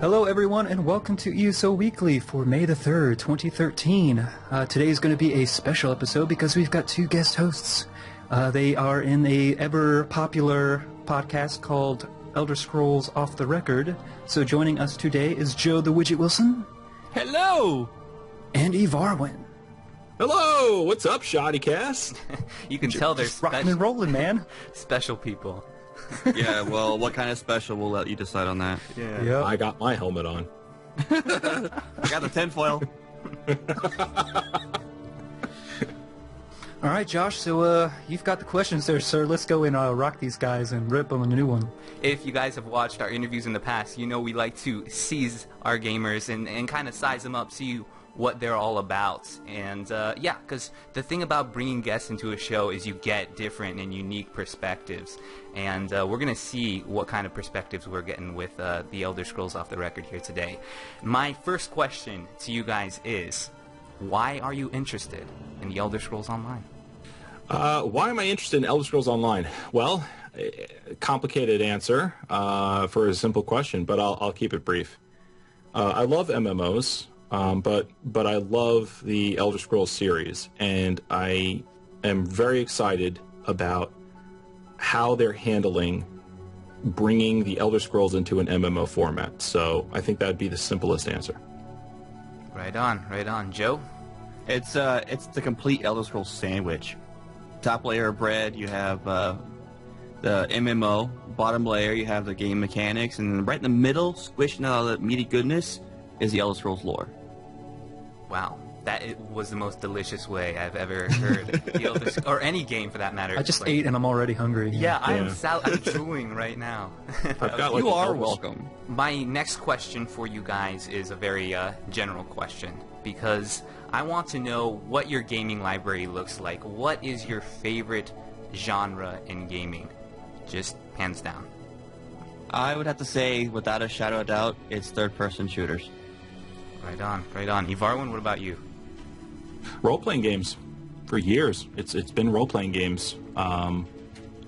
Hello everyone and welcome to ESO Weekly for May the 3rd, 2013. Today is going to be a special episode because we've got two guest hosts. They are in a ever-popular podcast called Elder Scrolls Off the Record. So joining us today is Joe the Widget Wilson. Hello! And Evarwin. Hello! What's up, Shoddycast? You can tell they're rocking and rolling, man. Special people. Yeah, well, what kind of special, we'll let you decide on that. Yeah. Yep. I got my helmet on. I got the tinfoil. All right, Josh, so you've got the questions there, sir. Let's go and rock these guys and rip them a new one. If you guys have watched our interviews in the past, you know we like to seize our gamers and kind of size them up, see what they're all about. And yeah, because the thing about bringing guests into a show is you get different and unique perspectives. And we're going to see what kind of perspectives we're getting with the Elder Scrolls Off the Record here today. My first question to you guys is, why are you interested in the Elder Scrolls Online? Why am I interested in Elder Scrolls Online? Well, complicated answer for a simple question, but I'll keep it brief. I love MMOs, but I love the Elder Scrolls series, and I am very excited about how they're handling bringing the Elder Scrolls into an MMO format. So I think that'd be the simplest answer. Right on. Joe? It's the complete Elder Scrolls sandwich. Top layer of bread, you have the MMO. Bottom layer, you have the game mechanics. And then right in the middle, squishing all the meaty goodness, is the Elder Scrolls lore. Wow. That was the most delicious way I've ever heard the Elder or any game for that matter. I just ate and I'm already hungry. Yeah, I'm drooling right now. You are welcome. My next question for you guys is a very general question, because I want to know what your gaming library looks like. What is your favorite genre in gaming? Just hands down. I would have to say, without a shadow of doubt, it's third-person shooters. Right on. Evarwin, what about you? Role-playing games. For years, it's been role-playing games.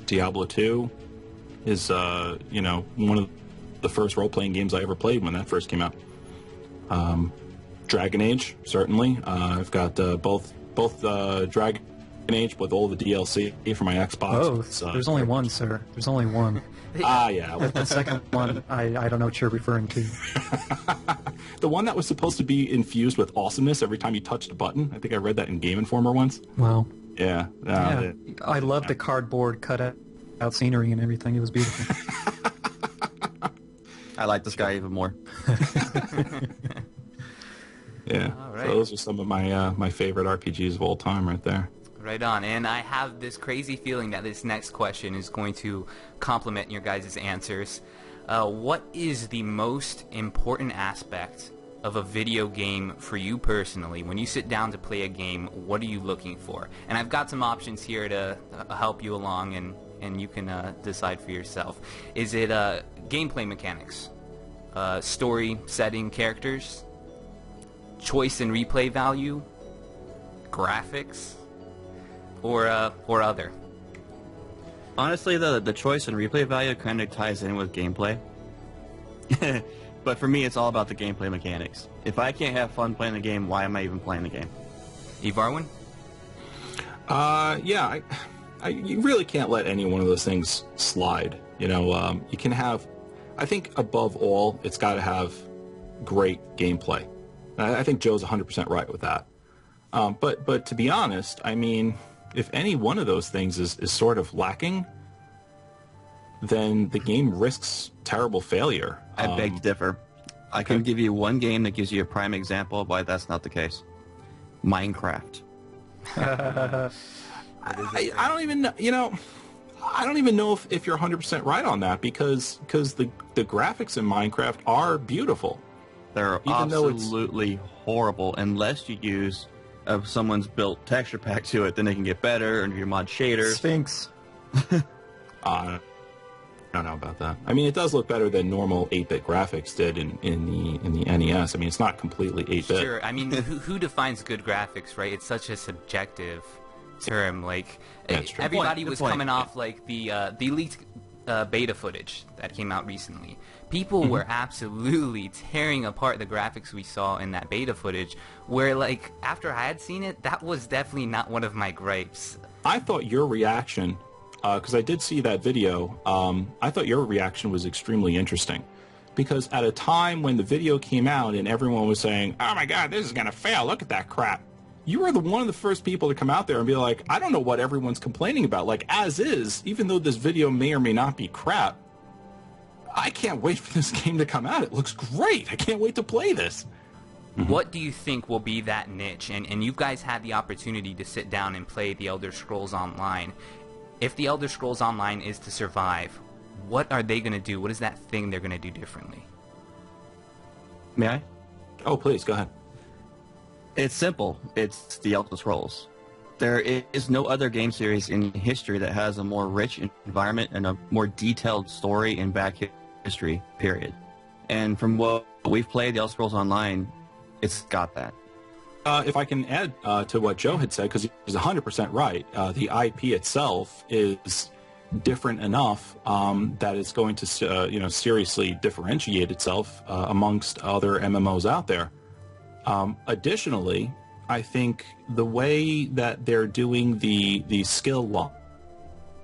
Diablo 2 is one of the first role-playing games I ever played when that first came out. Dragon Age, certainly. I've got both Dragon Age with all the DLC for my Xbox. Oh, there's only one, sir. There's only one. Yeah. The second one, I don't know what you're referring to. The one that was supposed to be infused with awesomeness every time you touched a button. I think I read that in Game Informer once. Wow. Yeah. I love the cardboard cut out scenery and everything. It was beautiful. I like this guy even more. Yeah. All right. So those are some of my favorite RPGs of all time right there. Right on. And I have this crazy feeling that this next question is going to complement your guys' answers. What is the most important aspect of a video game for you personally? When you sit down to play a game, what are you looking for? And I've got some options here to help you along, and you can decide for yourself. Is it gameplay mechanics, story, setting, characters, choice and replay value, graphics, or other? Honestly, the choice and replay value kind of ties in with gameplay. But for me, it's all about the gameplay mechanics. If I can't have fun playing the game, why am I even playing the game? Evarwin? Yeah, you really can't let any one of those things slide. You can have, I think above all, it's got to have great gameplay. I think Joe's 100% right with that. But to be honest, I mean, if any one of those things is sort of lacking, then the game risks terrible failure. I beg to differ. I can give you one game that gives you a prime example of why that's not the case. Minecraft. I don't even know, I don't even know if you're 100% right on that, because the graphics in Minecraft are beautiful. They're Even absolutely horrible unless you use someone's built texture pack to it. Then they can get better, and your mod shaders. Sphinx. I don't know about that. I mean, it does look better than normal 8-bit graphics did in the NES. I mean, it's not completely 8-bit. Sure. I mean, who defines good graphics, right? It's such a subjective term. Like, That's true. everybody Good was point. coming off like the Elite beta footage that came out recently. People were absolutely tearing apart the graphics we saw in that beta footage, where, like, after I had seen it, that was definitely not one of my gripes. I thought your reaction, because I did see that video, I thought your reaction was extremely interesting. Because at a time when the video came out and everyone was saying, oh my god, this is going to fail, look at that crap, you were one of the first people to come out there and be like, I don't know what everyone's complaining about. Like, as is, even though this video may or may not be crap, I can't wait for this game to come out. It looks great. I can't wait to play this. What do you think will be that niche? And you guys had the opportunity to sit down and play The Elder Scrolls Online. If The Elder Scrolls Online is to survive, what are they going to do? What is that thing they're going to do differently? May I? Oh, please, go ahead. It's simple. It's The Elder Scrolls. There is no other game series in history that has a more rich environment and a more detailed story and back history, period. And from what we've played, The Elder Scrolls Online, it's got that. If I can add to what Joe had said, because he's 100% right, the IP itself is different enough that it's going to seriously differentiate itself amongst other MMOs out there. Additionally, I think the way that they're doing the skill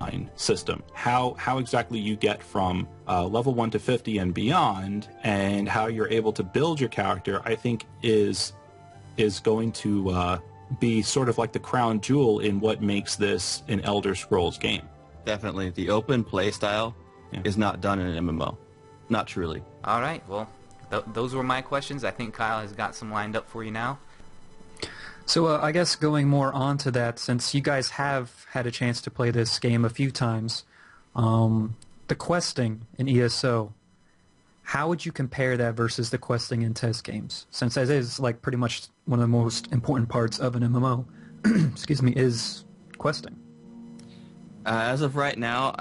line system, how exactly you get from level 1 to 50 and beyond, and how you're able to build your character, I think is going to be sort of like the crown jewel in what makes this an Elder Scrolls game. Definitely. The open play style is not done in an MMO. Not truly. All right, well, those were my questions. I think Kyle has got some lined up for you now. So I guess going more on to that, since you guys have had a chance to play this game a few times, the questing in ESO, how would you compare that versus the questing in test games? Since that is like pretty much one of the most important parts of an MMO, excuse me, is questing. As of right now,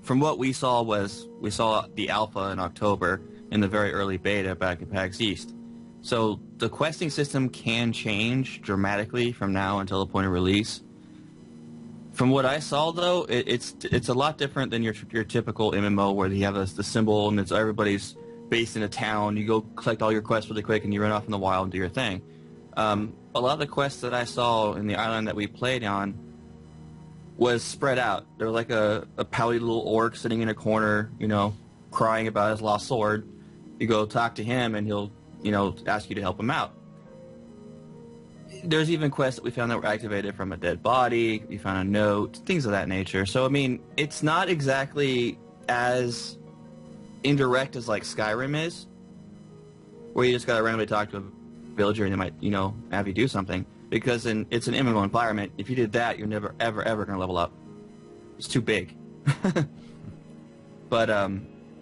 from what we saw the alpha in October in the very early beta back at PAX East. So the questing system can change dramatically from now until the point of release. From what I saw, though, it's a lot different than your typical MMO where you have the symbol and everybody's based in a town. You go collect all your quests really quick and you run off in the wild and do your thing. A lot of the quests that I saw in the island that we played on was spread out. There was like a pouty little orc sitting in a corner, crying about his lost sword. You go talk to him and he'll, ask you to help him out. There's even quests that we found that were activated from a dead body. We found a note, things of that nature. So, I mean, it's not exactly as indirect as like Skyrim is, where you just gotta randomly talk to a villager and they might, have you do something. Because it's an MMO environment. If you did that, you're never, ever, ever going to level up. It's too big. But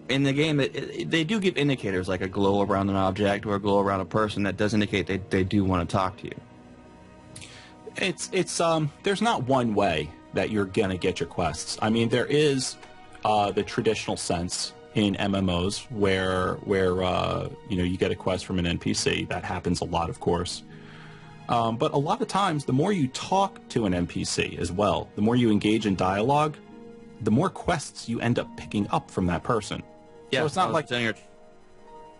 in the game, they do give indicators, like a glow around an object or a glow around a person that does indicate they do want to talk to you. There's not one way that you're going to get your quests. I mean, there is the traditional sense in MMOs where you get a quest from an NPC. That happens a lot, of course. But a lot of times, the more you talk to an NPC as well, the more you engage in dialogue, the more quests you end up picking up from that person. Yeah, so it's not like your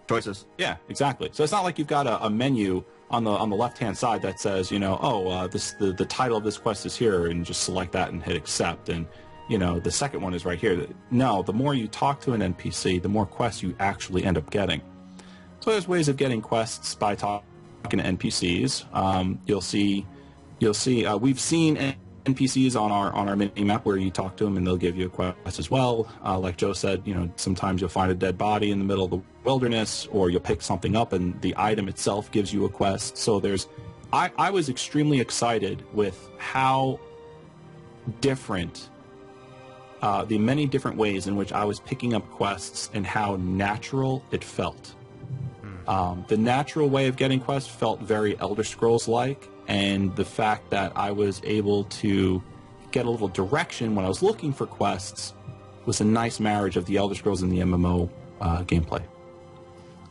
choices. Yeah, exactly. So it's not like you've got a menu on the left-hand side that says, the title of this quest is here, and just select that and hit accept, and the second one is right here. No, the more you talk to an NPC, the more quests you actually end up getting. So there's ways of getting quests by talking to NPCs. You'll see. We've seen NPCs on our mini map where you talk to them and they'll give you a quest as well. Like Joe said, sometimes you'll find a dead body in the middle of the wilderness, or you'll pick something up and the item itself gives you a quest. So I was extremely excited with how different, the many different ways in which I was picking up quests and how natural it felt. The natural way of getting quests felt very Elder Scrolls-like, and the fact that I was able to get a little direction when I was looking for quests was a nice marriage of the Elder Scrolls and the MMO gameplay.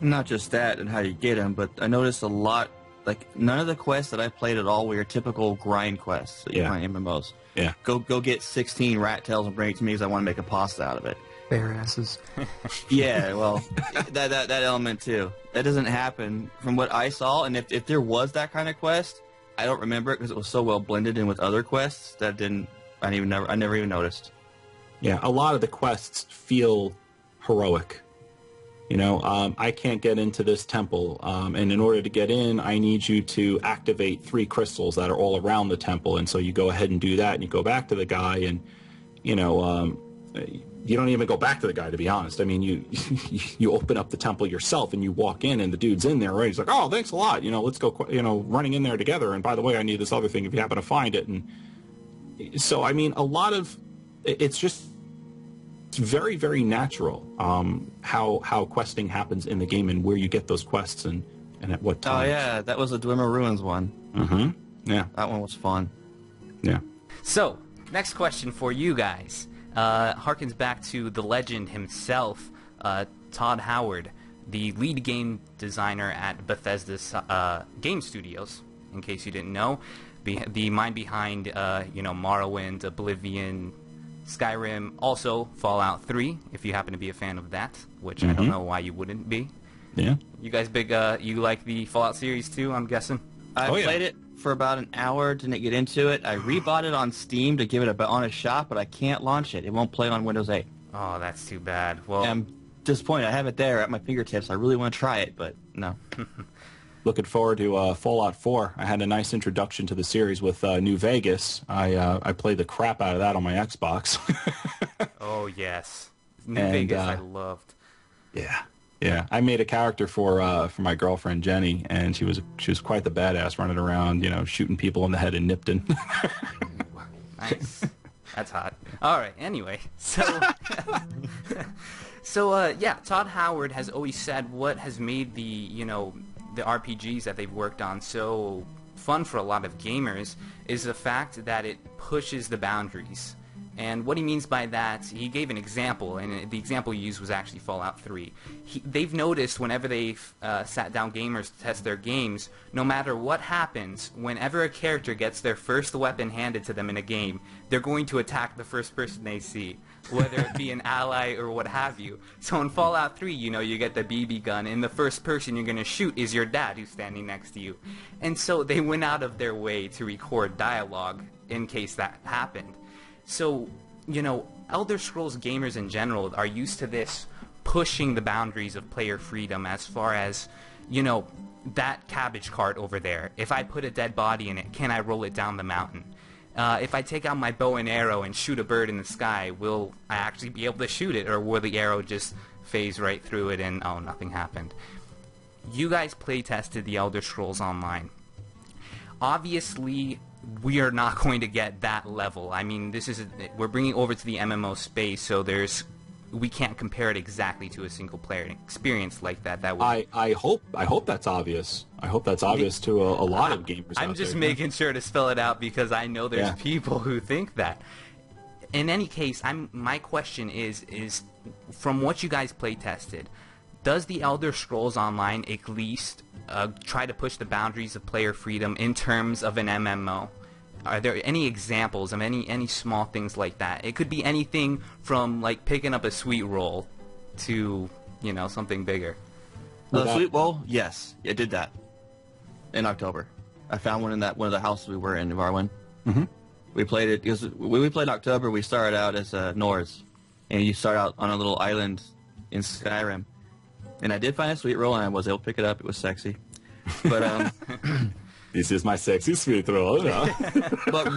Not just that and how you get them, but I noticed a lot like none of the quests that I played at all were your typical grind quests that you find in MMOs. Yeah. Go get 16 rat tails and bring it to me because I want to make a pasta out of it. Bare asses. Yeah, well, that element too. That doesn't happen from what I saw, and if there was that kind of quest, I don't remember it because it was so well blended in with other quests that I never even noticed. Yeah, a lot of the quests feel heroic. You know, I can't get into this temple, and in order to get in, I need you to activate 3 crystals that are all around the temple, and so you go ahead and do that, and you go back to the guy, and, you know, you don't even go back to the guy, to be honest. I mean, you open up the temple yourself, and you walk in, and the dude's in there, right? He's like, oh, thanks a lot, you know, let's go, you know, running in there together, and by the way, I need this other thing if you happen to find it, and so, I mean, a lot of, it's very, very natural how questing happens in the game and where you get those quests and at what time. Oh, yeah, that was the Dwemer Ruins one. Mm-hmm. Yeah. That one was fun. Yeah. So, next question for you guys. Harkens back to the legend himself, Todd Howard, the lead game designer at Bethesda's game studios, in case you didn't know. The mind behind, you know, Morrowind, Oblivion, Skyrim, also Fallout 3, if you happen to be a fan of that, which I don't know why you wouldn't be. Yeah. You guys you like the Fallout series too, I'm guessing? I played it for about an hour, didn't get into it. I rebought it on Steam to give it a honest shot, but I can't launch it. It won't play on Windows 8. Oh, that's too bad. Well, I'm disappointed. I have it there at my fingertips. I really want to try it, but no. Looking forward to Fallout 4. I had a nice introduction to the series with New Vegas. I played the crap out of that on my Xbox. oh, yes. New Vegas I loved. Yeah. Yeah. I made a character for my girlfriend, Jenny, and she was quite the badass running around, you know, shooting people in the head in Nipton. Nice. That's hot. All right. Anyway, so... yeah, Todd Howard has always said what has made the RPGs that they've worked on so fun for a lot of gamers is the fact that it pushes the boundaries. And what he means by that, he gave an example, and the example he used was actually Fallout 3. They've noticed whenever they've sat down gamers to test their games, no matter what happens, whenever a character gets their first weapon handed to them in a game, they're going to attack the first person they see, whether it be an ally or what have you. So in Fallout 3, you know, you get the BB gun, and the first person you're going to shoot is your dad who's standing next to you. And so they went out of their way to record dialogue in case that happened. So, you know, Elder Scrolls gamers in general are used to this pushing the boundaries of player freedom as far as, you know, that cabbage cart over there. If I put a dead body in it, can I roll it down the mountain? If I take out my bow and arrow and shoot a bird in the sky, will I actually be able to shoot it, or will the arrow just phase right through it and, oh, nothing happened? You guys play tested the Elder Scrolls Online. Obviously, we are not going to get that level. I mean, we're bringing over to the MMO space, so we can't compare it exactly to a single player experience like that. I hope that's obvious. I hope that's obvious to a lot of gamers. I'm just making sure to spell it out because I know there's people who think that. In any case, my question is from what you guys play tested, does the Elder Scrolls Online at least try to push the boundaries of player freedom in terms of an MMO? Are there any examples of any small things like that? It could be anything from like picking up a sweet roll to, you know, something bigger. The sweet roll, yes, it did that in October. I found one in one of the houses we were in Varwin. Mm-hmm. We played it because when we played in October, we started out as Norse, and you start out on a little island in Skyrim. And I did find a sweet roll, and I was able to pick it up. It was sexy, but this is my sexy sweet roll. But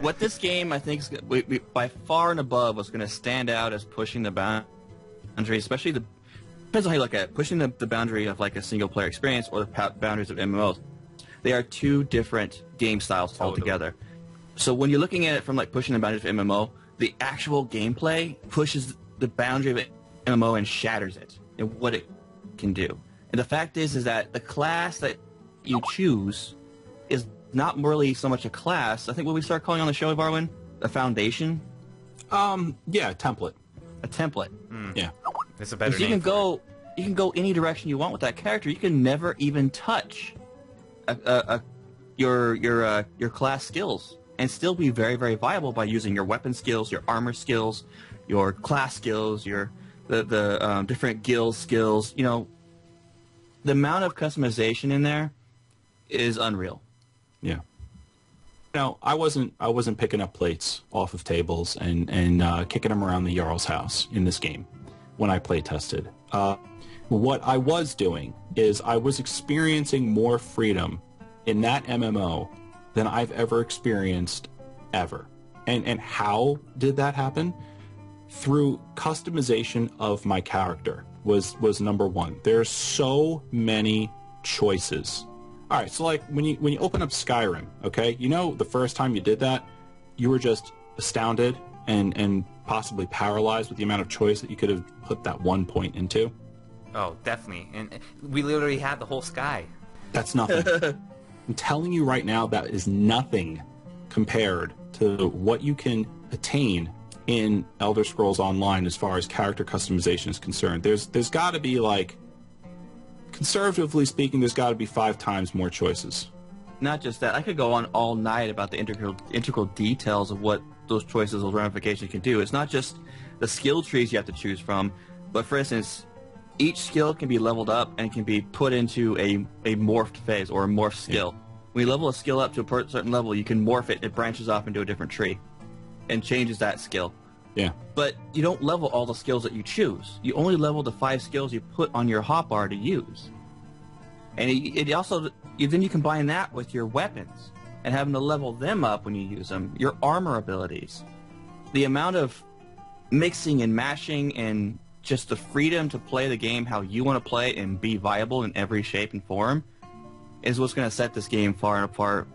what this game I think is by far and above was going to stand out as pushing the boundary, especially depends on how you look at it, pushing the boundary of like a single player experience or the boundaries of MMOs. They are two different game styles altogether. So when you're looking at it from like pushing the boundaries of MMO, the actual gameplay pushes the boundary of MMO and shatters it and what it can do. And the fact is that the class that you choose is not really so much a class. I think what we start calling on the show, Varwin, a foundation. Yeah, template. A template. Yeah, it's a better name. You can go any direction you want with that character. You can never even touch your class skills and still be very, very viable by using your weapon skills, your armor skills, your class skills, the different guild skills. You know, the amount of customization in there is unreal. Yeah. No, I wasn't picking up plates off of tables and kicking them around the Jarl's house in this game when I play tested. What I was doing is I was experiencing more freedom in that MMO than I've ever experienced ever. And how did that happen? Through customization of my character was number one. There's so many choices. All right, so like when you open up Skyrim, okay, you know the first time you did that, you were just astounded and possibly paralyzed with the amount of choice that you could have put that one point into. Oh, definitely. And we literally had the whole sky. That's nothing. I'm telling you right now, that is nothing compared to what you can attain in Elder Scrolls Online as far as character customization is concerned. There's got to be, like, conservatively speaking, there's got to be 5 times more choices. Not just that. I could go on all night about the integral details of what those choices, those ramifications can do. It's not just the skill trees you have to choose from, but for instance, each skill can be leveled up and can be put into a morphed phase or a morph skill. Yeah. When you level a skill up to a certain level, you can morph it. It branches off into a different tree and changes that skill. Yeah. But you don't level all the skills that you choose. You only level the 5 skills you put on your hotbar to use. And it also, then you combine that with your weapons and having to level them up when you use them, your armor abilities. The amount of mixing and mashing and just the freedom to play the game how you want to play and be viable in every shape and form is what's going to set this game far and far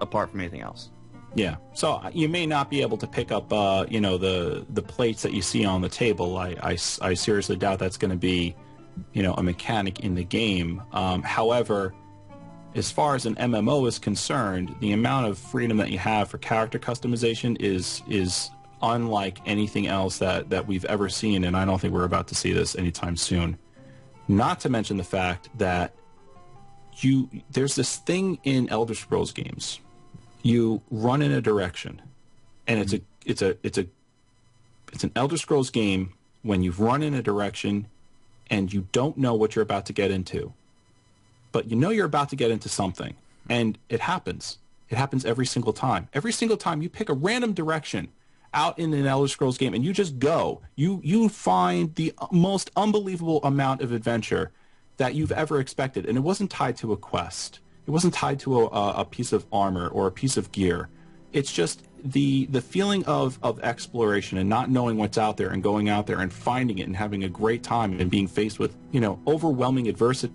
apart from anything else. Yeah. So you may not be able to pick up, the plates that you see on the table. I seriously doubt that's going to be, a mechanic in the game. However, as far as an MMO is concerned, the amount of freedom that you have for character customization is unlike anything else that we've ever seen, and I don't think we're about to see this anytime soon. Not to mention the fact that there's this thing in Elder Scrolls games. You run in a direction, and it's an Elder Scrolls game when you've run in a direction and you don't know what you're about to get into, but you know you're about to get into something, and it happens. It happens every single time. Every single time you pick a random direction out in an Elder Scrolls game and you just go, you find the most unbelievable amount of adventure that you've ever expected, and it wasn't tied to a quest. It wasn't tied to a piece of armor or a piece of gear. It's just the feeling of exploration and not knowing what's out there and going out there and finding it and having a great time and being faced with, overwhelming adversity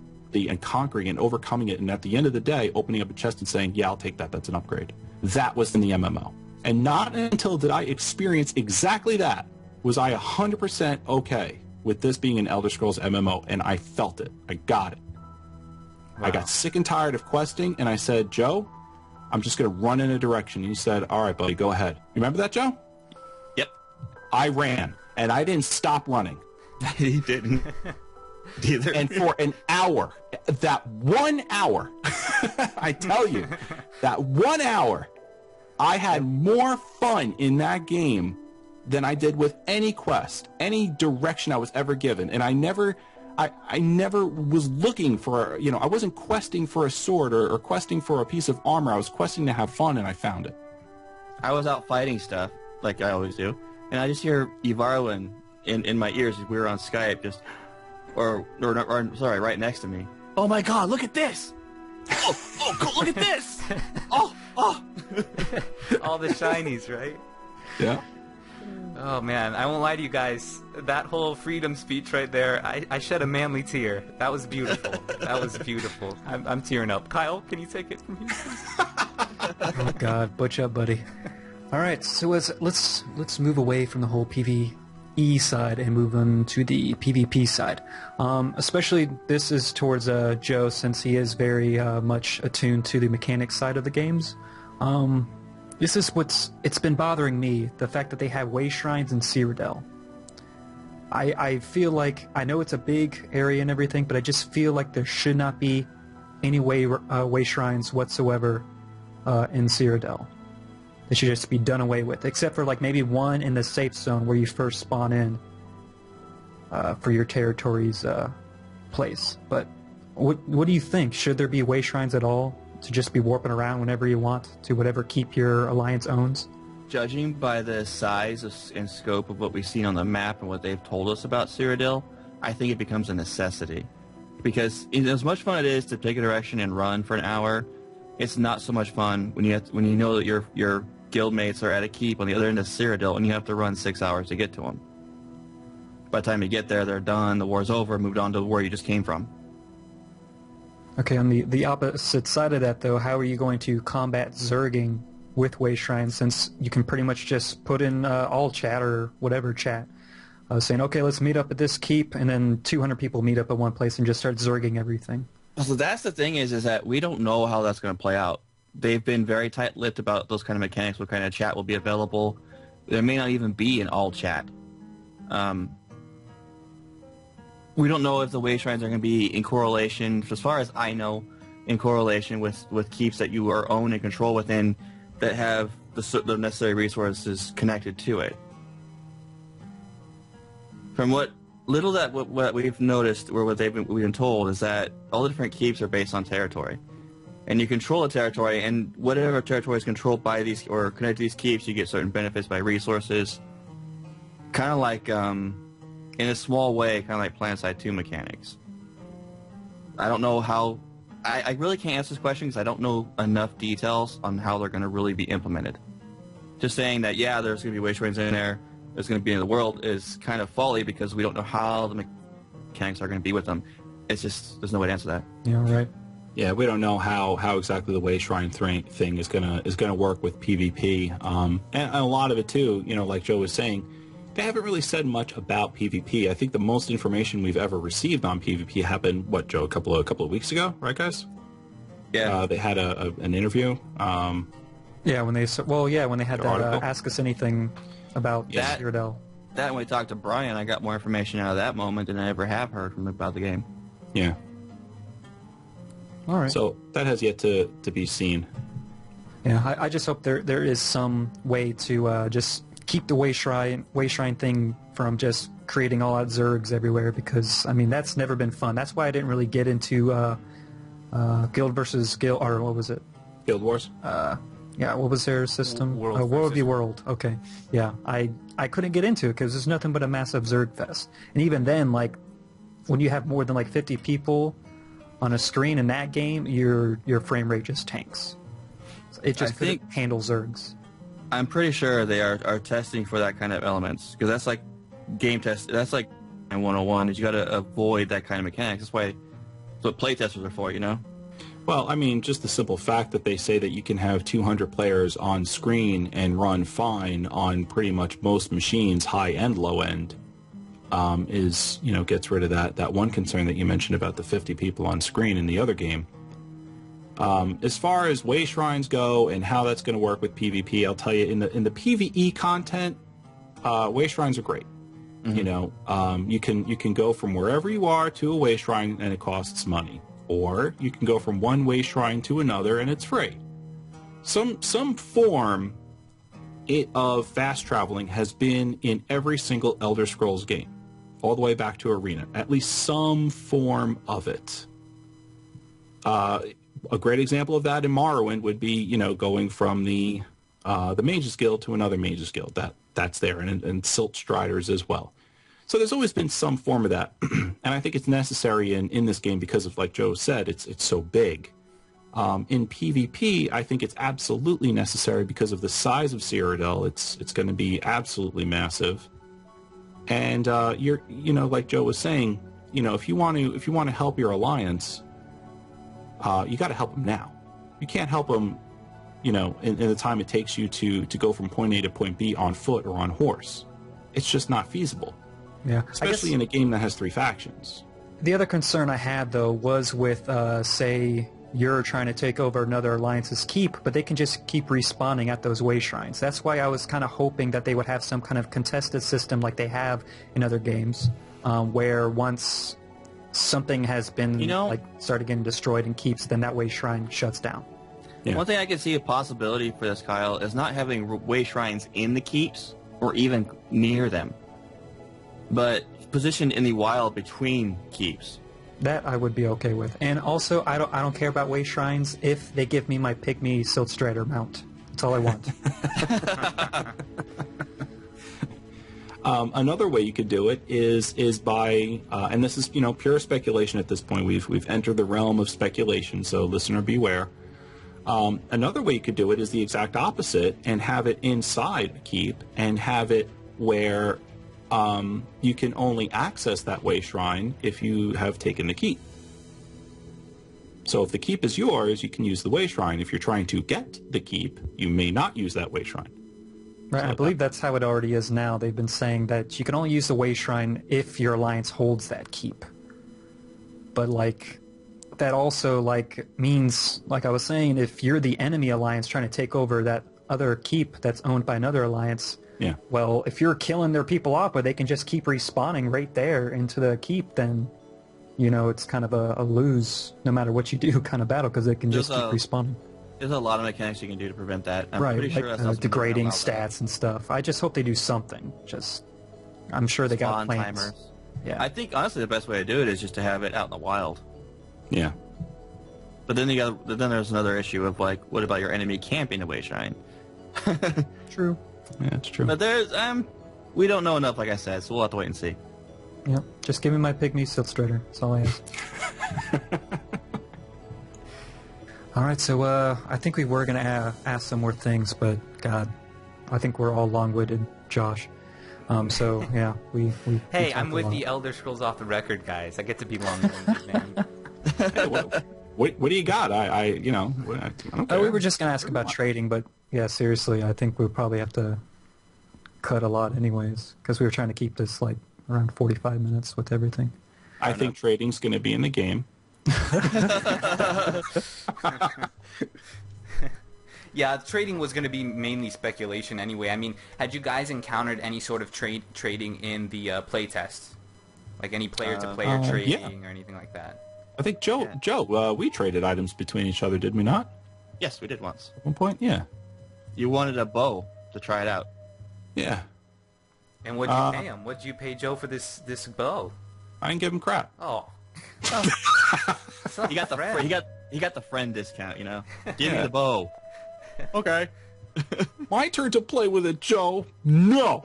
and conquering and overcoming it, and at the end of the day, opening up a chest and saying, yeah, I'll take that. That's an upgrade. That was in the MMO. And not until did I experience exactly that was I 100% okay with this being an Elder Scrolls MMO, and I felt it. I got it. Wow. I got sick and tired of questing, and I said, Joe, I'm just going to run in a direction. And he said, all right, buddy, go ahead. You remember that, Joe? Yep. I ran, and I didn't stop running. He didn't. Either. And for an hour, that 1 hour, I tell you, that 1 hour, I had more fun in that game than I did with any quest, any direction I was ever given. And I never was looking for, I wasn't questing for a sword or questing for a piece of armor. I was questing to have fun, and I found it. I was out fighting stuff, like I always do, and I just hear Ivarlin in my ears as we were on Skype, right next to me. Oh my God, look at this! Oh, cool, look at this! Oh! All the shinies, right? Yeah. Oh man, I won't lie to you guys. That whole freedom speech right there, I shed a manly tear. That was beautiful. That was beautiful. I'm tearing up. Kyle, can you take it from here, please? Oh God, butch up, buddy. All right, so let's move away from the whole PvE side and move on to the PvP side. Especially this is towards Joe, since he is very much attuned to the mechanics side of the games. This is it's been bothering me, the fact that they have way shrines in Cyrodiil. I feel like, I know it's a big area and everything, but I just feel like there should not be any way shrines whatsoever in Cyrodiil. They should just be done away with, except for like maybe one in the safe zone where you first spawn in for your territory's place. But what do you think? Should there be way shrines at all to just be warping around whenever you want to whatever keep your alliance owns? Judging by the size and scope of what we've seen on the map and what they've told us about Cyrodiil, I think it becomes a necessity. Because as much fun it is to take a direction and run for an hour, it's not so much fun when you know that your guildmates are at a keep on the other end of Cyrodiil and you have to run 6 hours to get to them. By the time you get there, they're done, the war's over, moved on to where you just came from. Okay, on the opposite side of that, though, how are you going to combat zerging with way shrines, since you can pretty much just put in all chat or whatever chat, saying, okay, let's meet up at this keep, and then 200 people meet up at one place and just start zerging everything? So that's the thing is that we don't know how that's going to play out. They've been very tight-lipped about those kind of mechanics, what kind of chat will be available. There may not even be an all chat. We don't know if the way shrines are going to be in correlation, as far as I know, in correlation with keeps that you are own and control within that have the necessary resources connected to it. From what little that what we've noticed or what we've been told is that all the different keeps are based on territory. And you control a territory, and whatever territory is controlled by these or connected to these keeps, you get certain benefits by resources. Kind of like, in a small way, kind of like PlanetSide 2 mechanics. I don't know how... I really can't answer this question because I don't know enough details on how they're going to really be implemented. Just saying that, yeah, there's going to be way shrines in there, there's going to be in the world, is kind of folly because we don't know how the mechanics are going to be with them. It's just, there's no way to answer that. Yeah, right. Yeah, we don't know how exactly the way shrine thing is gonna work with PvP, and a lot of it too. You know, like Joe was saying, they haven't really said much about PvP. I think the most information we've ever received on PvP happened, what, Joe, a couple of weeks ago, right, guys? Yeah. They had an interview. Yeah, when they had that Ask Us Anything about Cyrodiil. That when we talked to Brian, I got more information out of that moment than I ever have heard from about the game. Yeah. All right. So that has yet to be seen. Yeah, I just hope there is some way to just keep the way shrine thing from just creating all out zergs everywhere, because I mean that's never been fun. That's why I didn't really get into Guild versus Guild, or what was it? Guild Wars. Yeah, what was their system? World v. World. Okay. Yeah, I couldn't get into it because there's nothing but a massive zerg fest, and even then, like when you have more than like 50 people on a screen in that game, your frame rate just tanks. It just couldn't handle zergs. I'm pretty sure they are testing for that kind of elements, because that's like game test. That's like 101 is you got to avoid that kind of mechanics. That's what playtesters are for, you know. Well, I mean, just the simple fact that they say that you can have 200 players on screen and run fine on pretty much most machines, high and low end, is, you know, gets rid of that one concern that you mentioned about the 50 people on screen in the other game. As far as way shrines go and how that's going to work with PvP, I'll tell you, in the PvE content, way shrines are great. Mm-hmm. You know, you can go from wherever you are to a way shrine and it costs money, or you can go from one way shrine to another and it's free. Some form of fast traveling has been in every single Elder Scrolls game, all the way back to Arena. At least some form of it. A great example of that in Morrowind would be, you know, going from the Mages Guild to another Mages Guild. That's there, and Silt Striders as well. So there's always been some form of that, and I think it's necessary in this game because of, like Joe said, it's so big. In PvP, I think it's absolutely necessary because of the size of Cyrodiil. It's going to be absolutely massive, and you know, like Joe was saying, you know, if you want to help your alliance, you got to help them now. You can't help them, you know, in the time it takes you to go from point A to point B on foot or on horse. It's just not feasible. Yeah, especially in a game that has 3 factions. The other concern I had, though, was with, say, you're trying to take over another alliance's keep, but they can just keep respawning at those way shrines. That's why I was kind of hoping that they would have some kind of contested system like they have in other games, where once something has been like started getting destroyed in keeps, then that way shrine shuts down. Yeah. One thing I can see a possibility for this, Kyle, is not having way shrines in the keeps or even near them, but positioned in the wild between keeps. That I would be okay with. And also, I don't care about way shrines if they give me my pygmy Silt Strider mount. That's all I want. Another way you could do it is by, and this is pure speculation at this point. We've entered the realm of speculation, so listener beware. Another way you could do it is the exact opposite and have it inside a keep and have it where you can only access that way shrine if you have taken the keep. So if the keep is yours, you can use the way shrine. If you're trying to get the keep, you may not use that way shrine. Right, I believe that's how it already is now. They've been saying that you can only use the way shrine if your alliance holds that keep. But like that also like means, like I was saying, if you're the enemy alliance trying to take over that other keep that's owned by another alliance, yeah. Well, if you're killing their people off, but they can just keep respawning right there into the keep, then it's kind of a lose no matter what you do kind of battle because they can just keep respawning. There's a lot of mechanics you can do to prevent that. I'm right, pretty sure like that's degrading stats and stuff. I just hope they do something. I'm sure they got plans. Timers. Yeah. I think honestly the best way to do it is just to have it out in the wild. Yeah. But then there's another issue of like, what about your enemy camping the way shrine? True. Yeah, it's true. But there's we don't know enough, like I said, so we'll have to wait and see. Yep. Just give me my pygmy Silt Strider. That's all I ask. All right, so I think we were going to ask some more things, but God, I think we're all long-winded, Josh. So yeah, we Hey, I'm with the Elder Scrolls Off the Record guys. I get to be long-winded, man. Hey, what do you got? I don't care. We were just going to ask about trading, but yeah, seriously, I think we'll probably have to cut a lot anyways, because we were trying to keep this like around 45 minutes with everything. I think trading's going to be in the game. Yeah, trading was going to be mainly speculation anyway. I mean, had you guys encountered any sort of trading in the playtest? Like any player-to-player trading or anything like that? I think Joe, we traded items between each other, did we not? Yes, we did once. At one point, yeah. You wanted a bow to try it out. Yeah. And what'd you pay him? What'd you pay Joe for this bow? I didn't give him crap. Oh. He got the friend discount, Give me the bow. Okay. My turn to play with it, Joe. No.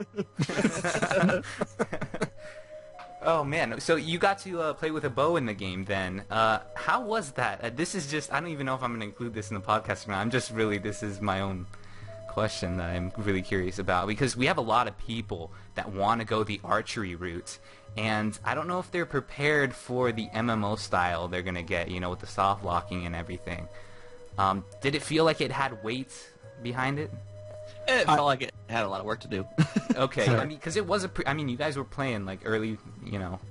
Oh man, so you got to play with a bow in the game then. How was that? This is just, I don't even know if I'm going to include this in the podcast or not. This is my own question that I'm really curious about, because we have a lot of people that want to go the archery route, and I don't know if they're prepared for the MMO style they're going to get, with the soft locking and everything. Did it feel like it had weight behind it? It felt like it had a lot of work to do. Okay, I mean, because it was you guys were playing like early,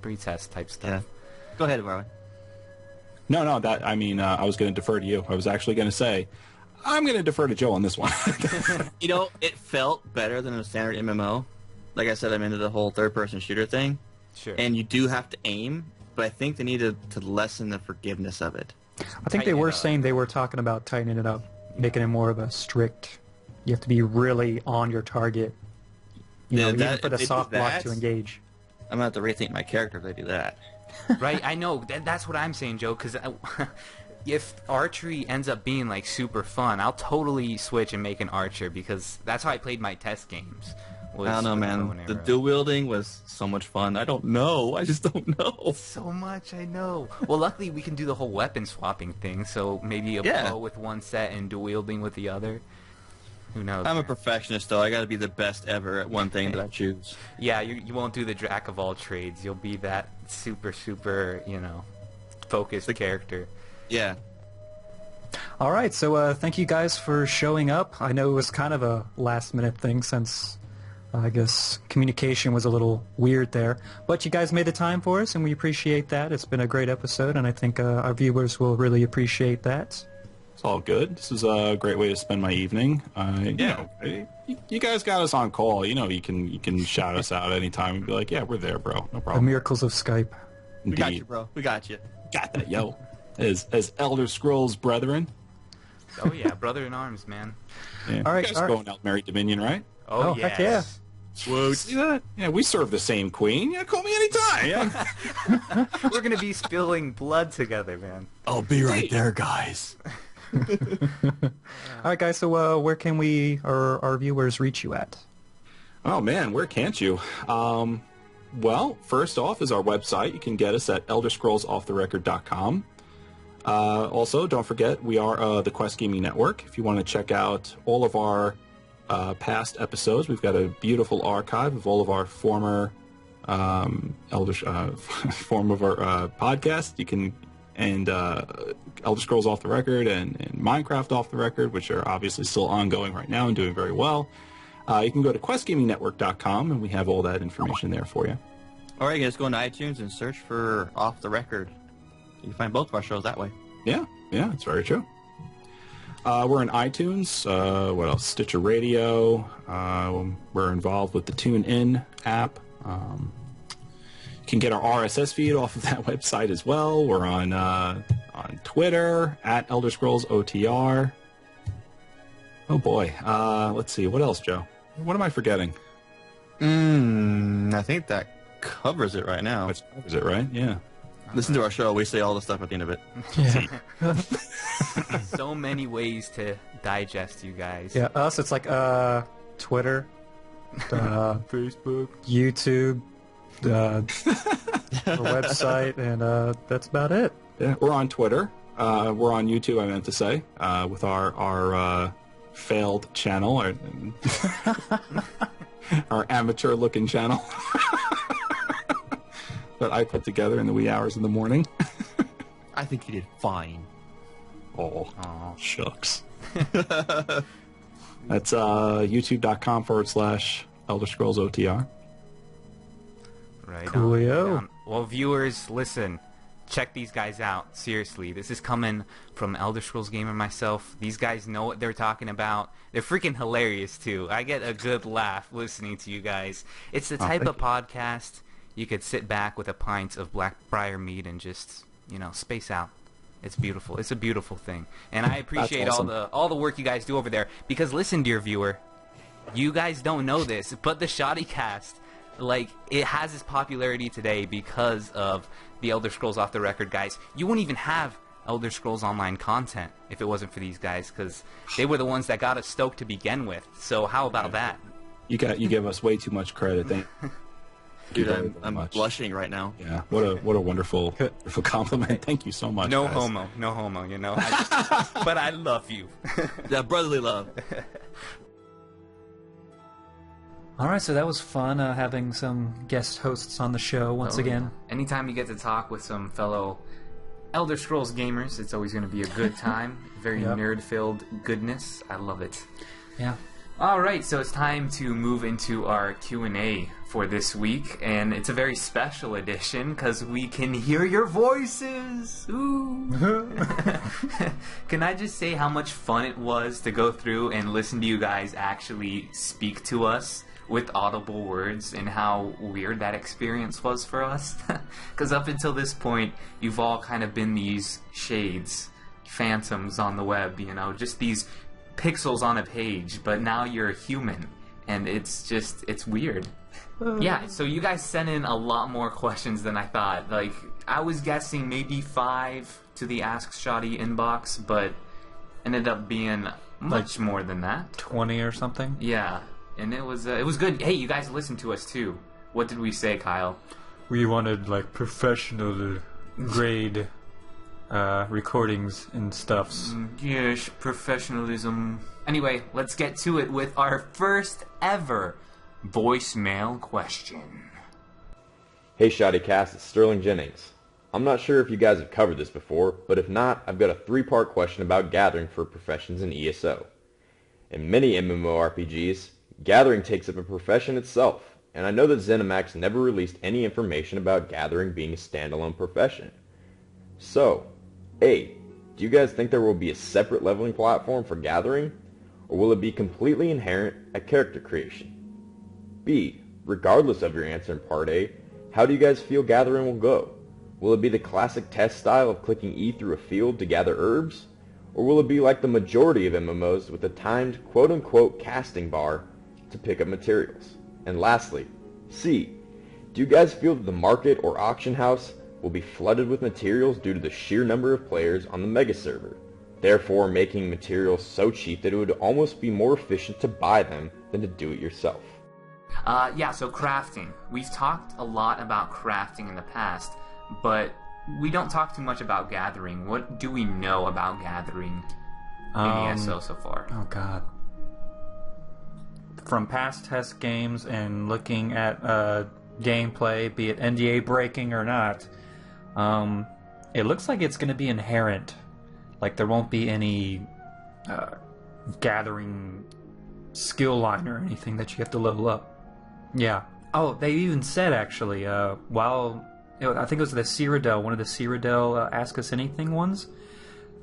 pre-test type stuff. Yeah. Go ahead, Marlon. No, I was going to defer to you. I was actually going to say, I'm going to defer to Joe on this one. It felt better than a standard MMO. Like I said, I'm into the whole third-person shooter thing. Sure. And you do have to aim, but I think they need to lessen the forgiveness of it. I think they were saying they were talking about tightening it up, making it more of a strict. You have to be really on your target. Even for the soft lock to engage. I'm going to have to rethink my character if they do that. Right, I know. That's what I'm saying, Joe, because if archery ends up being like super fun, I'll totally switch and make an archer, because that's how I played my test games. I don't know, man. The dual wielding was so much fun. I don't know. I just don't know. So much, I know. Well, luckily we can do the whole weapon swapping thing, so maybe a bow with one set and dual wielding with the other. Who knows? I'm a perfectionist, though. I got to be the best ever at one thing that I choose. Yeah, you won't do the jack of all trades. You'll be that super, focused character. Yeah. All right, so thank you guys for showing up. I know it was kind of a last-minute thing since I guess communication was a little weird there. But you guys made the time for us, and we appreciate that. It's been a great episode, and I think our viewers will really appreciate that. It's all good. This is a great way to spend my evening. You guys got us on call. You can shout us out anytime and be like, yeah, we're there, bro. No The problem. miracles of Skype. We got Indeed. you, bro. We got you. Got that, yo. As Elder Scrolls brethren. Oh yeah, brother in arms, man. Yeah. All right, You guys all right. going out Mary Dominion, right? Oh, heck yes. See that? Yeah, we serve the same queen. Yeah, call me anytime. Yeah. We're gonna be spilling blood together, man. I'll be right there, guys. All right, guys. So where can our viewers reach you at? Oh man, where can't you? Well, first off is our website. You can get us at elderscrollsofftherecord.com. Also, don't forget, we are the Quest Gaming Network. If you want to check out all of our past episodes, we've got a beautiful archive of all of our former form of our podcast. You can Elder Scrolls Off the Record and Minecraft Off the Record, which are obviously still ongoing right now and doing very well. You can go to questgamingnetwork.com, and we have all that information there for you. All right, guys, go into iTunes and search for Off the Record. You can find both of our shows that way. Yeah, it's very true. We're in iTunes. What else? Stitcher Radio. We're involved with the TuneIn app. You can get our RSS feed off of that website as well. We're on Twitter at Elder Scrolls OTR. Oh boy. Let's see. What else, Joe? What am I forgetting? I think that covers it right now. That covers it, right? Yeah. Listen to our show. We say all the stuff at the end of it. Yeah. So many ways to digest, you guys. Yeah. Us, it's like Twitter, Facebook. YouTube, our website, and that's about it. Yeah. We're on Twitter. We're on YouTube, I meant to say, with our failed channel, our amateur-looking channel that I put together in the wee hours in the morning. I think you did fine. Oh, shucks. That's youtube.com/Elder Scrolls OTR. Right. Coolio. On. Well, viewers, listen. Check these guys out. Seriously, this is coming from Elder Scrolls Gamer myself. These guys know what they're talking about. They're freaking hilarious, too. I get a good laugh listening to you guys. It's the type of podcast you could sit back with a pint of Blackbriar mead and just, space out. It's beautiful. It's a beautiful thing. And I appreciate awesome. all the work you guys do over there. Because listen, dear viewer, you guys don't know this, but the Shoddy Cast, it has its popularity today because of the Elder Scrolls Off the Record guys. You wouldn't even have Elder Scrolls Online content if it wasn't for these guys, because they were the ones that got us stoked to begin with. So how about that? You give us way too much credit. Thank you Dude, very I'm much. blushing right now. Yeah, what a wonderful compliment. Thank you so much. No guys. homo, but I love you. That brotherly love. All right, so that was fun having some guest hosts on the show once again. Anytime you get to talk with some fellow Elder Scrolls gamers, it's always going to be a good time. Very Yep. nerd-filled goodness. I love it. Yeah. All right, so it's time to move into our Q&A for this week, and it's a very special edition because we can hear your voices. Ooh. Can I just say how much fun it was to go through and listen to you guys actually speak to us with audible words, and how weird that experience was for us? Because up until this point, you've all kind of been these shades, phantoms on the web, just these pixels on a page, but now you're a human, and it's weird. Yeah, so you guys sent in a lot more questions than I thought. I was guessing maybe 5 to the Ask Shoddy inbox, but ended up being much more than that. 20 or something. Yeah, and it was good. Hey, you guys listened to us too. What did we say, Kyle? We wanted professional grade recordings and stuffs. Yes, professionalism. Anyway, let's get to it with our first ever voicemail question. Hey Shoddycast, it's Sterling Jennings. I'm not sure if you guys have covered this before, but if not, I've got a 3-part question about gathering for professions in ESO. In many MMORPGs, gathering takes up a profession itself, and I know that ZeniMax never released any information about gathering being a standalone profession. So, A, do you guys think there will be a separate leveling platform for gathering, or will it be completely inherent at character creation? B, regardless of your answer in Part A, how do you guys feel gathering will go? Will it be the classic test style of clicking E through a field to gather herbs? Or will it be like the majority of MMOs with a timed quote-unquote casting bar to pick up materials? And lastly, C. Do you guys feel that the market or auction house will be flooded with materials due to the sheer number of players on the mega server, therefore making materials so cheap that it would almost be more efficient to buy them than to do it yourself? Yeah, so crafting. We've talked a lot about crafting in the past, but we don't talk too much about gathering. What do we know about gathering in ESO so far? Oh, God. From past test games and looking at gameplay, be it NDA breaking or not, it looks like it's going to be inherent. Like, there won't be any gathering skill line or anything that you have to level up. Yeah. Oh, they even said, actually, while... I think it was the Cyrodiil, one of the Cyrodiil Ask Us Anything ones,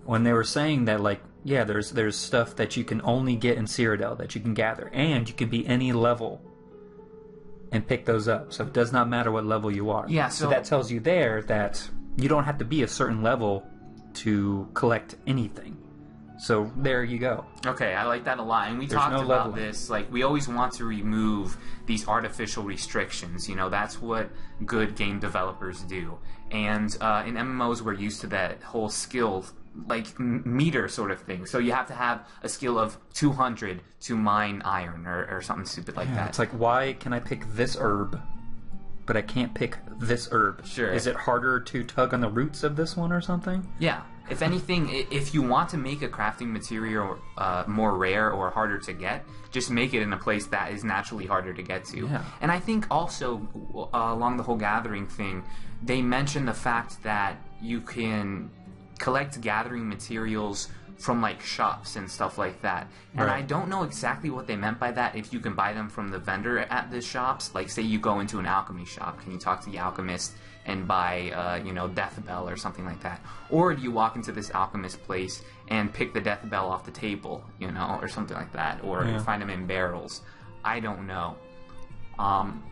when they were saying that, like, yeah, there's stuff that you can only get in Cyrodiil that you can gather, and you can be any level and pick those up. So it does not matter what level you are. Yeah, so that tells you there that you don't have to be a certain level to collect anything. So there you go. Okay, I like that a lot. And we talked about this. Like, we always want to remove these artificial restrictions. You know, that's what good game developers do. And in MMOs, we're used to that whole skill, like, meter sort of thing. So you have to have a skill of 200 to mine iron or something stupid like that. It's like, why can I pick this herb, but I can't pick this herb? Sure. Is it harder to tug on the roots of this one or something? Yeah. If anything, if you want to make a crafting material more rare or harder to get, just make it in a place that is naturally harder to get to. Yeah. And I think also, along the whole gathering thing, they mentioned the fact that you can collect gathering materials from, like, shops and stuff like that. And Right. I don't know exactly what they meant by that, if you can buy them from the vendor at the shops. Like, say you go into an alchemy shop, can you talk to the alchemist and buy, Death Bell or something like that? Or do you walk into this alchemist place and pick the Death Bell off the table, or something like that? Or find them in barrels? I don't know.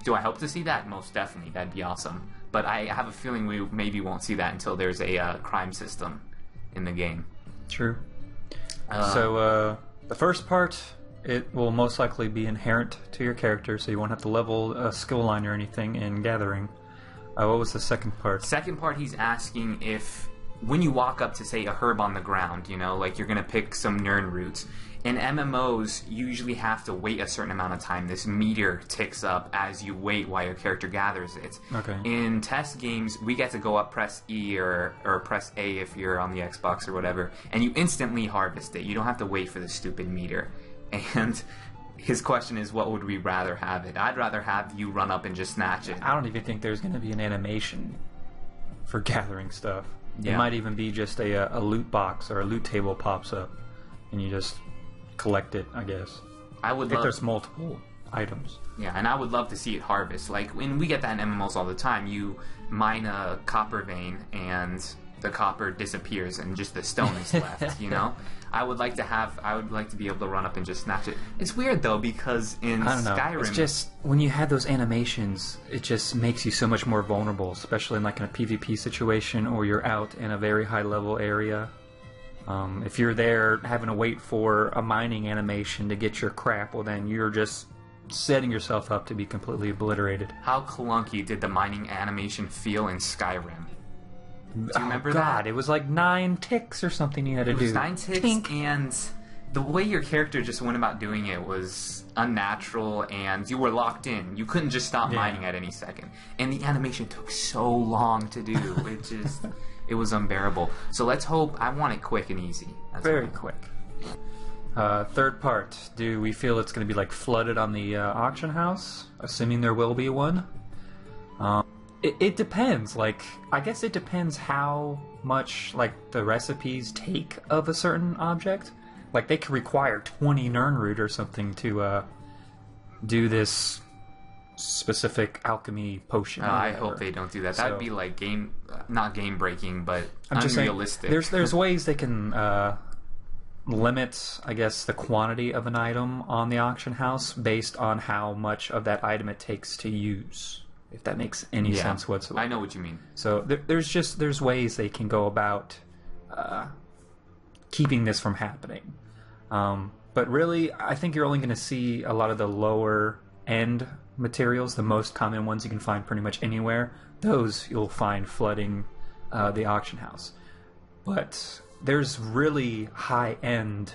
Do I hope to see that? Most definitely. That'd be awesome. But I have a feeling we maybe won't see that until there's a crime system in the game. True. So the first part, it will most likely be inherent to your character, so you won't have to level a skill line or anything in gathering. What was the second part? Second part, he's asking if, when you walk up to, say, a herb on the ground, like you're going to pick some Nern roots, in MMOs, you usually have to wait a certain amount of time. This meter ticks up as you wait while your character gathers it. Okay. In test games, we get to go up, press E or press A if you're on the Xbox or whatever, and you instantly harvest it. You don't have to wait for the stupid meter. And his question is, what would we rather have it? I'd rather have you run up and just snatch it. I don't even think there's going to be an animation for gathering stuff. Yeah. It might even be just a loot box or a loot table pops up, and you just collect it, I guess. If there's multiple items. Yeah, and I would love to see it harvest. Like, when we get that in MMOs all the time, you mine a copper vein and the copper disappears and just the stone is left, I would like to be able to run up and just snatch it. It's weird though, because in I don't know. Skyrim, It's just, when you have those animations, it just makes you so much more vulnerable, especially in a PvP situation, or you're out in a very high level area. If you're there having to wait for a mining animation to get your crap, well then you're just setting yourself up to be completely obliterated. How clunky did the mining animation feel in Skyrim? Do you remember God, that? it was like 9 ticks or something you had to do. It was 9 ticks, Tink. and the way your character just went about doing it was unnatural, and you were locked in. You couldn't just stop mining at any second. And the animation took so long to do. It was unbearable. So let's hope. I want it quick and easy. That's Very what quick. Third part. Do we feel it's going to be flooded on the auction house? Assuming there will be one. It depends. I guess it depends how much the recipes take of a certain object. They could require 20 Nernroot or something to do this specific alchemy potion. I hope they don't do that. That'd be not game breaking, but I'm just unrealistic. Saying, there's ways they can limit, I guess, the quantity of an item on the auction house based on how much of that item it takes to use. if that makes any Yeah, sense whatsoever. I know what you mean. So there's ways they can go about keeping this from happening. But really, I think you're only going to see a lot of the lower end materials, the most common ones you can find pretty much anywhere. Those you'll find flooding the auction house. But there's really high end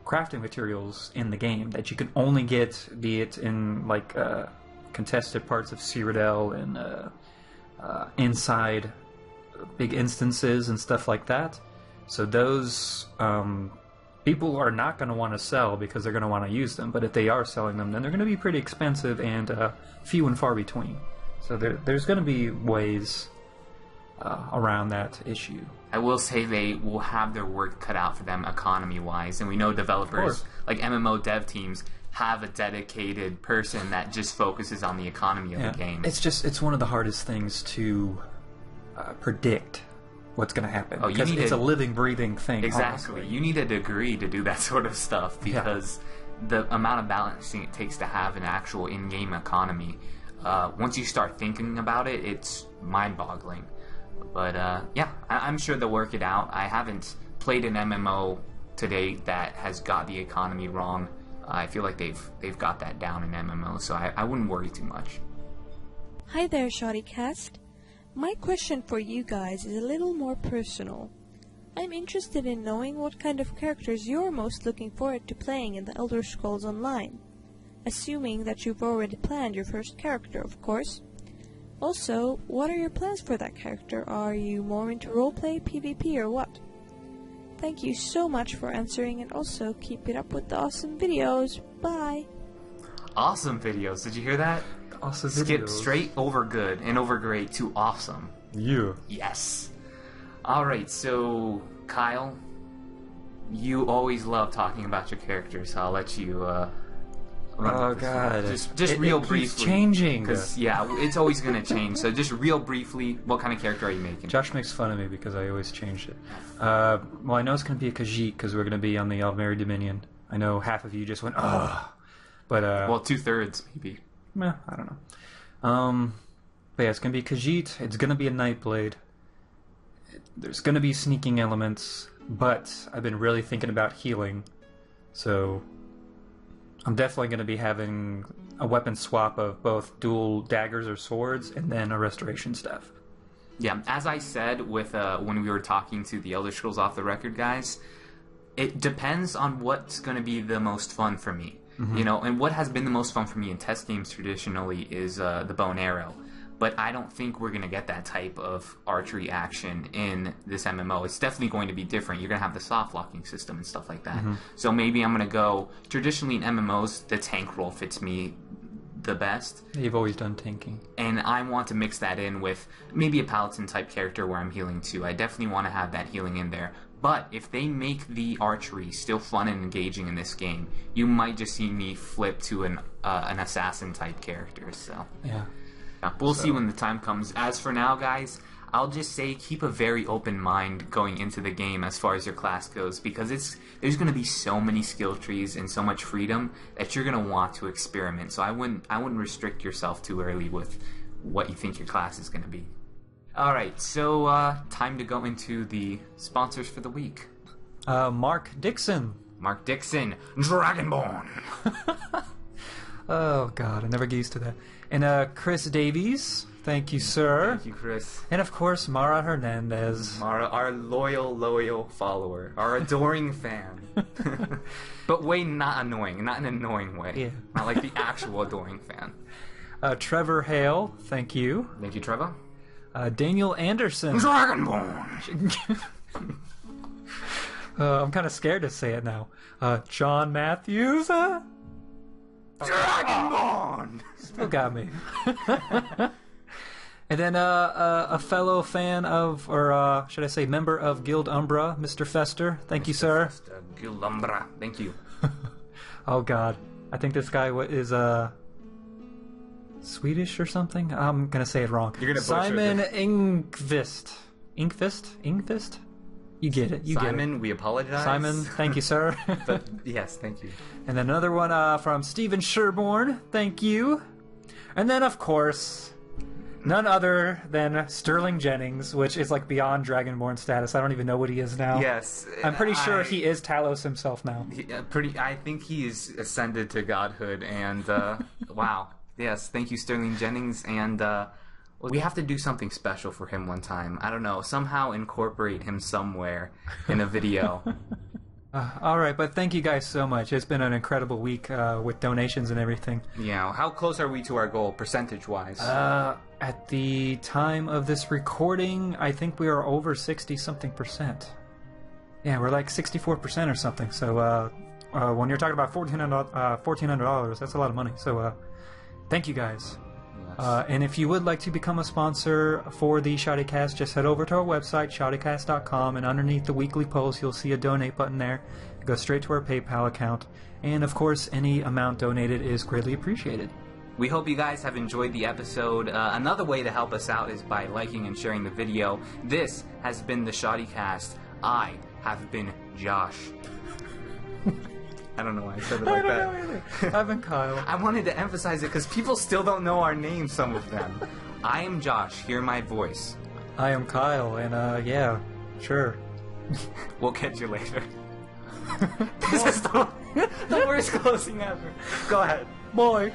crafting materials in the game that you can only get, be it in like contested parts of Cyrodiil and inside big instances and stuff like that. So those people are not going to want to sell because they're going to want to use them. But if they are selling them, then they're going to be pretty expensive and few and far between. So there's going to be ways around that issue. I will say they will have their work cut out for them economy-wise, and we know developers like MMO dev teams have a dedicated person that just focuses on the economy of the game. It's one of the hardest things to predict what's going to happen. Oh, because it's a living, breathing thing. Exactly. Honestly. You need a degree to do that sort of stuff because the amount of balancing it takes to have an actual in-game economy, once you start thinking about it, it's mind-boggling. But I'm sure they'll work it out. I haven't played an MMO to date that has got the economy wrong. I feel like they've got that down in MMO, so I wouldn't worry too much. Hi there, ShoddyCast. My question for you guys is a little more personal. I'm interested in knowing what kind of characters you're most looking forward to playing in the Elder Scrolls Online. Assuming that you've already planned your first character, of course. Also, what are your plans for that character? Are you more into roleplay, PvP, or what? Thank you so much for answering, and also keep it up with the awesome videos. Bye! Awesome videos. Did you hear that? Awesome Skip videos. straight over good and over great to awesome. Yeah. Yes. Alright, so Kyle, you always love talking about your characters, so I'll let you run with this one. God. Just real keeps briefly. changing. Because, it's always going to change. So just real briefly, what kind of character are you making? Josh makes fun of me because I always change it. Well, I know it's going to be a Khajiit because we're going to be on the Aldmeri Dominion. I know half of you just went, ugh. But, Well, 2/3, maybe. I don't know. But yeah, it's going to be Khajiit. It's going to be a Nightblade. There's going to be sneaking elements, but I've been really thinking about healing. So I'm definitely going to be having a weapon swap of both dual daggers or swords and then a restoration staff. Yeah, as I said with when we were talking to the Elder Scrolls Off the Record guys, it depends on what's going to be the most fun for me. Mm-hmm. You know, and what has been the most fun for me in test games traditionally is the bow and arrow. But I don't think we're going to get that type of archery action in this MMO. It's definitely going to be different. You're going to have the soft locking system and stuff like that. Mm-hmm. So maybe I'm going to go... Traditionally in MMOs, the tank role fits me the best. You've always done tanking. And I want to mix that in with maybe a paladin type character where I'm healing too. I definitely want to have that healing in there. But if they make the archery still fun and engaging in this game, you might just see me flip to an assassin type character. So Yeah. we'll see when the time comes. As for now, guys, I'll just say keep a very open mind going into the game as far as your class goes, because there's going to be so many skill trees and so much freedom that you're going to want to experiment. So I wouldn't restrict yourself too early with what you think your class is going to be. All right, so time to go into the sponsors for the week. Mark Dixon. Mark Dixon, Dragonborn. Oh, God, I never get used to that. And Chris Davies. Thank you, sir. Thank you, Chris. And, of course, Mara Hernandez. Mara, our loyal follower, our adoring fan. But not annoying, not in an annoying way. Yeah. Not like the actual adoring fan. Trevor Hale. Thank you. Thank you, Trevor. Daniel Anderson. Dragonborn. I'm kind of scared to say it now. John Matthews. Dragonborn. Still got me. And then a fellow fan of, or should I say member of Guild Umbra, Mr. Fester. Thank you, sir. Guild Umbra. Thank you. Oh, God. I think this guy is Swedish or something. I'm going to say it wrong. You're gonna butcher Simon it. Ingvist. Ingvist? You get it. You get it. Simon, we apologize. Simon, thank you, sir. But yes, thank you. And then another one from Stephen Sherborne. Thank you. And then, of course, none other than Sterling Jennings, which is like beyond Dragonborn status. I don't even know what he is now. Yes. I'm pretty sure he is Talos himself now. I think he's ascended to godhood, and wow. Yes, thank you, Sterling Jennings, and we have to do something special for him one time. I don't know, somehow incorporate him somewhere in a video. All right, but thank you guys so much. It's been an incredible week with donations and everything. Yeah, how close are we to our goal, percentage-wise? At the time of this recording, I think we are over 60-something%. Yeah, we're like 64% or something. So when you're talking about $1,400, that's a lot of money. So thank you guys. Yes. And if you would like to become a sponsor for the Shoddycast, just head over to our website, shoddycast.com, and underneath the weekly post, you'll see a donate button there. Go straight to our PayPal account. And, of course, any amount donated is greatly appreciated. We hope you guys have enjoyed the episode. Another way to help us out is by liking and sharing the video. This has been the Shoddycast. I have been Josh. I don't know why I said it like that. I don't know either. I've been Kyle. I wanted to emphasize it because people still don't know our names, some of them. I am Josh. Hear my voice. I am Kyle, and yeah, sure. We'll catch you later. This is the worst closing ever. Go ahead. Bye.